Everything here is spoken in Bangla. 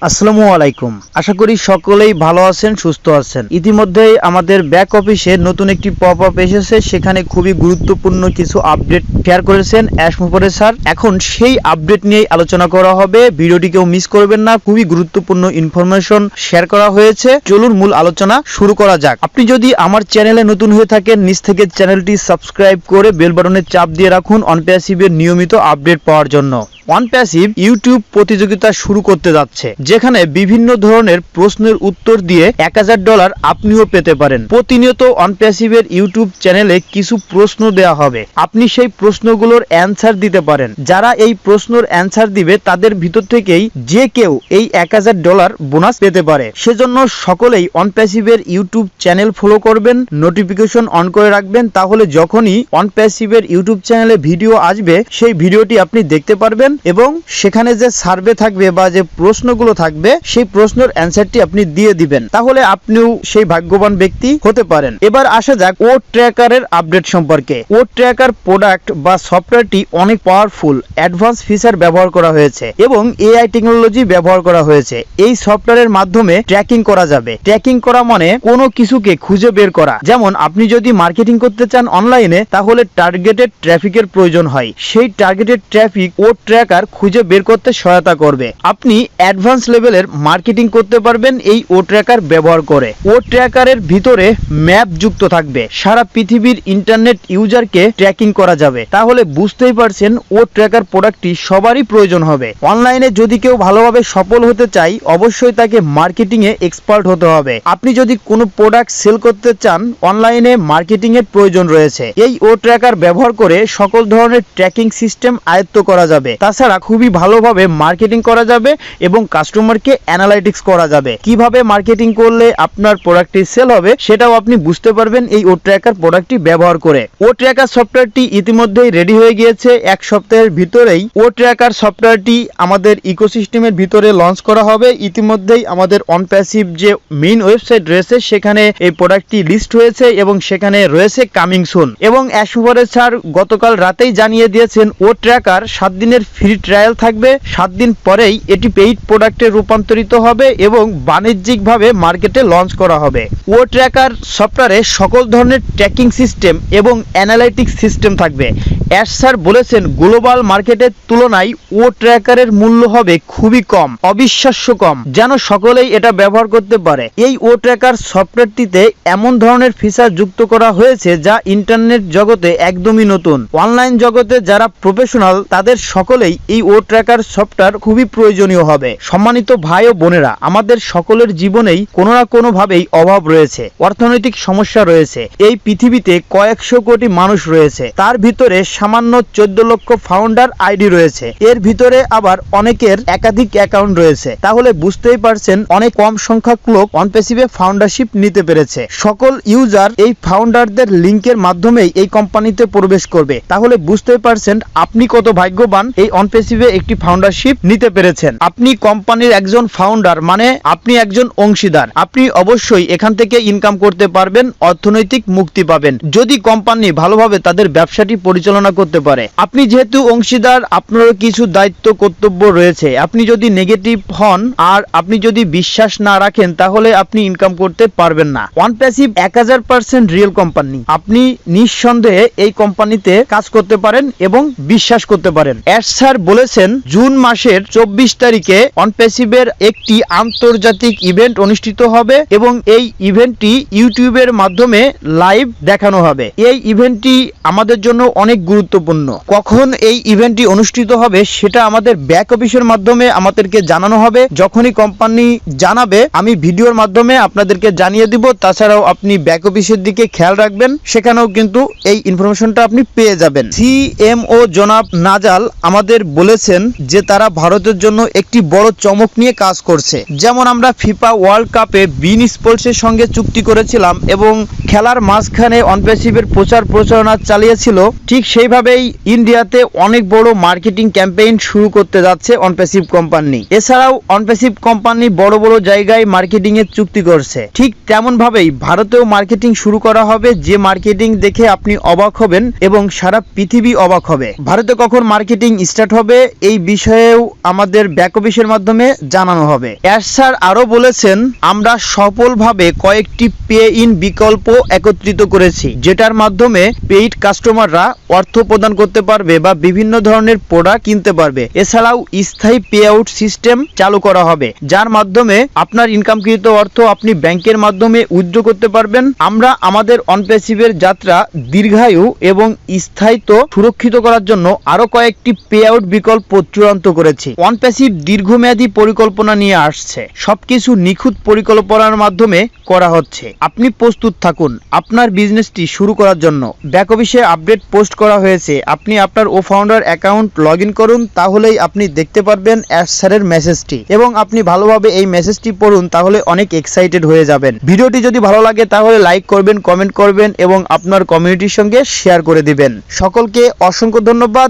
আসসালামু আলাইকুম। আশা করি সকলেই ভালো আছেন, সুস্থ আছেন। ইতিমধ্যেই আমাদের ব্যাক অফিসে নতুন একটি পপআপ এসেছে, সেখানে খুবই গুরুত্বপূর্ণ কিছু আপডেট শেয়ার করেছেন অ্যাশমোপরে স্যার। এখন সেই আপডেট নিয়েই আলোচনা করা হবে, ভিডিওটি কেউ মিস করবেন না। খুবই গুরুত্বপূর্ণ ইনফরমেশন শেয়ার করা হয়েছে। চলুন মূল আলোচনা শুরু করা যাক। আপনি যদি আমার চ্যানেলে নতুন হয়ে থাকেন, নিচ থেকে চ্যানেলটি সাবস্ক্রাইব করে বেল বাটনে চাপ দিয়ে রাখুন অনপ্যাসিভের নিয়মিত আপডেট পাওয়ার জন্য। ONPASSIVE ইউটিউব প্রতিযোগিতা শুরু করতে যাচ্ছে, যেখানে বিভিন্ন ধরনের প্রশ্নের উত্তর দিয়ে $1000 আপনিও পেতে পারেন। প্রতিনিয়ত ONPASSIVEর ইউটিউব চ্যানেলে কিছু প্রশ্ন দেওয়া হবে, আপনি সেই প্রশ্নগুলোর অ্যান্সার দিতে পারেন। যারা এই প্রশ্নের অ্যান্সার দিবে তাদের ভিতর থেকেই যে কেউ এই $1000 বোনাস পেতে পারে। সেজন্য সকলেই ONPASSIVEর ইউটিউব চ্যানেল ফলো করবেন, নোটিফিকেশন অন করে রাখবেন, তাহলে যখনই ONPASSIVEর ইউটিউব চ্যানেলে ভিডিও আসবে সেই ভিডিওটি আপনি দেখতে পারবেন এবং সেখানে যে সার্ভে থাকবে বা যে প্রশ্নগুলো থাকবে সেই প্রশ্নের অ্যান্সারটি আপনি দিয়ে দিবেন, তাহলে আপনিও সেই ভাগ্যবান ব্যক্তি হতে পারেন। এবার আসা যাক ও ট্র্যাকারের আপডেট সম্পর্কে। ও ট্র্যাকার প্রোডাক্ট বা সফটওয়্যারটি অনেক পাওয়ারফুল, অ্যাডভান্স ফিচার ব্যবহার করা হয়েছে এবং এআই টেকনোলজি ব্যবহার করা হয়েছে। এই সফটওয়্যারের মাধ্যমে ট্র্যাকিং করা যাবে। ট্র্যাকিং করা মানে কোনো কিছুকে খুঁজে বের করা। যেমন আপনি যদি মার্কেটিং করতে চান অনলাইনে, তাহলে টার্গেটেড ট্রাফিকের প্রয়োজন হয়। সেই টার্গেটেড ট্রাফিক ও ট্র্যাকার খুঁজে বের করতে সহায়তা করবে। আপনি অ্যাডভান্স লেভেলের মার্কেটিং করতে পারবেন এই ও ট্র্যাকার ব্যবহার করে। ও ট্র্যাকারের ভিতরে ম্যাপ যুক্ত থাকবে, সারা পৃথিবীর ইন্টারনেট ইউজারকে ট্র্যাকিং করা যাবে। তাহলে বুঝতেই পারছেন ও ট্র্যাকার প্রোডাক্টটি সবারই প্রয়োজন হবে। অনলাইনে যদি কেউ ভালোভাবে সফল হতে চায়, অবশ্যই তাকে মার্কেটিং এ এক্সপার্ট হতে হবে। আপনি যদি কোনো প্রোডাক্ট সেল করতে চান, অনলাইনে মার্কেটিং এর প্রয়োজন রয়েছে। এই ও ট্র্যাকার ব্যবহার করে সকল ধরনের ট্র্যাকিং সিস্টেম আয়ত্ত করা যাবে। তাছাড়া খুবই ভালোভাবে মার্কেটিং করা যাবে এবং কাস্টমারকে অ্যানালাইটিক্স করা যাবে। কিভাবে মার্কেটিং করলে আপনার প্রোডাক্টটি সেল হবে সেটাও আপনি বুঝতে পারবেন এই ও ট্র্যাকার প্রোডাক্টটি ব্যবহার করে। ও ট্র্যাকার সফটওয়্যারটি ইতিমধ্যেই রেডি হয়ে গিয়েছে। এক সপ্তাহের ভিতরেই ও ট্র্যাকার সফটওয়্যারটি আমাদের ইকোসিস্টেমের ভিতরে লঞ্চ করা হবে। ইতিমধ্যেই আমাদের অনপ্যাসিভ যে মেইন ওয়েবসাইট রয়েছে সেখানে এই প্রোডাক্টটি লিস্ট হয়েছে এবং সেখানে রয়েছে কামিং সুন। এবং অ্যাশমোপরে স্যার গতকাল রাতেই জানিয়ে দিয়েছেন ও ট্র্যাকার 7 দিনের ফ্রি ট্রায়াল থাকবে। 7 দিন পরেই এটি পেইড প্রোডাক্টে রূপান্তরিত হবে এবং বাণিজ্যিকভাবে মার্কেটে লঞ্চ করা হবে। ও ট্র্যাকার সফটওয়্যারে সকল ধরনের ট্র্যাকিং সিস্টেম এবং অ্যানালাইটিক্স সিস্টেম থাকবে। অ্যাশ স্যার বলেছেন গ্লোবাল মার্কেটের তুলনায় ও ট্র্যাকারের মূল্য হবে খুবই কম, অবিশ্বাস্য কম, যেন সকলেই এটা ব্যবহার করতে পারে। এই ও ট্র্যাকার সফটওয়্যারটিতে এমন ধরনের ফিচার যুক্ত করা হয়েছে যা ইন্টারনেট জগতে একদমই নতুন। অনলাইন জগতে যারা প্রফেশনাল তাদের সকলেই এই ও ট্র্যাকার সফটওয়্যার খুবই প্রয়োজনীয় হবে। সম্মানিত ভাই ও বোনেরা, আমাদের সকলের জীবনেই কোনো না কোনো ভাবেই অভাব রয়েছে, অর্থনৈতিক সমস্যা রয়েছে। এই পৃথিবীতে কয়েকশো কোটি মানুষ রয়েছে, তার ভিতরে সামান্য 14 লক্ষ ফাউন্ডার আইডি রয়েছে। এর ভিতরে আবার অনেকের একাধিক অ্যাকাউন্ট রয়েছে। তাহলে বুঝতেই পারছেন অনেক কম সংখ্যক লোক অনপ্যাসিভে ফাউন্ডারশিপ নিতে পেরেছে। সকল ইউজার এই ফাউন্ডারদের লিংকের মাধ্যমেই এই কোম্পানিতে প্রবেশ করবে। তাহলে বুঝতেই পারছেন আপনি কত ভাগ্যবান এই অনপ্যাসিভে একটি ফাউন্ডারশিপ নিতে পেরেছেন। আপনি কোম্পানির একজন ফাউন্ডার, মানে আপনি একজন অংশীদার। আপনি অবশ্যই এখান থেকে ইনকাম করতে পারবেন, অর্থনৈতিক মুক্তি পাবেন যদি কোম্পানি ভালোভাবে তাদের ব্যবসাটি পরিচালনা করতে পারে। আপনি যেহেতু অংশীদার, আপনারও কিছু দায়িত্ব কর্তব্য রয়েছে। আপনি যদি নেগেটিভ হন আর আপনি যদি বিশ্বাস না রাখেন, তাহলে আপনি ইনকাম করতে পারবেন না। ONPASSIVE 1000% real company. আপনি নিঃসন্দেহে এই কোম্পানিতে কাজ করতে পারেন এবং বিশ্বাস করতে পারেন। অ্যাশ স্যার বলেছেন জুন মাসের 24 তারিখে ONPASSIVEর একটি আন্তর্জাতিক ইভেন্ট অনুষ্ঠিত হবে এবং এই ইভেন্টটি ইউটিউবের মাধ্যমে লাইভ দেখানো হবে। এই ইভেন্টটি আমাদের জন্য অনেক গুরুত্বপূর্ণ। কখন এই ইভেন্টটি অনুষ্ঠিত হবে সেটা আমাদের ব্যাক অফিসের মাধ্যমে আমাদেরকে জানানো হবে। যখনই কোম্পানি জানাবে আমি ভিডিওর মাধ্যমে আপনাদেরকে জানিয়ে দিব। তাছাড়াও আপনি ব্যাক অফিসের দিকে খেয়াল রাখবেন, সেখানেও কিন্তু এই ইনফরমেশনটা আপনি পেয়ে যাবেন। সিএমও জনাব নাজাল আমাদের বলেছেন যে তারা ভারতের জন্য একটি বড় চমক নিয়ে কাজ করছে। যেমন আমরা ফিফা ওয়ার্ল্ড কাপে বিন স্পোর্টসের সঙ্গে চুক্তি করেছিলাম এবং খেলার মাঝখানে অনপ্যাসিভের প্রচারণা চালিয়েছিল, ঠিক সেইভাবেই ইন্ডিয়াতে অনেক বড় মার্কেটিং ক্যাম্পেইন শুরু করতে যাচ্ছে অনপ্যাসিভ কোম্পানি। এছাড়াও অনপ্যাসিভ কোম্পানি বড় বড় জায়গায় মার্কেটিং এর চুক্তি করছে। ঠিক তেমন ভাবেই ভারতেও মার্কেটিং শুরু করা হবে, যে মার্কেটিং দেখে আপনি অবাক হবেন এবং সারা পৃথিবী অবাক হবে। ভারতে কখন মার্কেটিং স্টার্ট হবে এই বিষয়েও আমাদের ব্যাক অফিসের মাধ্যমে জানানো হবে। অ্যাশ স্যার আরো বলেছেন, আমরা সফলভাবে কয়েকটি পে ইন বিকল্প একত্রিত করেছি, যেটার মাধ্যমে পেইড কাস্টমাররা অর্থ প্রদান করতে পারবে বা বিভিন্ন ধরনের প্রোডাক্ট কিনতে পারবে। এছাড়াও স্থায়ী পে আউট সিস্টেম চালু করা হবে, যার মাধ্যমে আপনার ইনকামকৃত অর্থ আপনি ব্যাংকের মাধ্যমে উইথড্র করতে পারবেন। আমরা আমাদের অনপ্যাসিভের যাত্রা দীর্ঘায়ু এবং স্থায়িত্ব সুরক্ষিত করার জন্য আরো কয়েকটি পে আউট বিকল্প চূড়ান্ত করেছি। অনপ্যাসিভ দীর্ঘমেয়াদী পরিকল্পনা নিয়ে আসছে, সবকিছু নিখুঁত পরিকল্পনার মাধ্যমে করা হচ্ছে। আপনি প্রস্তুত থাকুন আপনার বিজনেসটি শুরু করার জন্য। ব্যাক অফিসে আপডেট পোস্ট করা হয়েছে, আপনি আপনার ও ফাউন্ডার অ্যাকাউন্ট লগ ইন করুন, তাহলেই আপনি দেখতে পারবেন অ্যাশ স্যারের মেসেজটি এবং আপনি ভালোভাবে এই মেসেজটি পড়ুন, তাহলে অনেক এক্সাইটেড হয়ে যাবেন। ভিডিওটি যদি ভালো লাগে তাহলে লাইক করবেন, কমেন্ট করবেন এবং আপনার কমিউনিটির সঙ্গে শেয়ার করে দিবেন। সকলকে অসংখ্য ধন্যবাদ।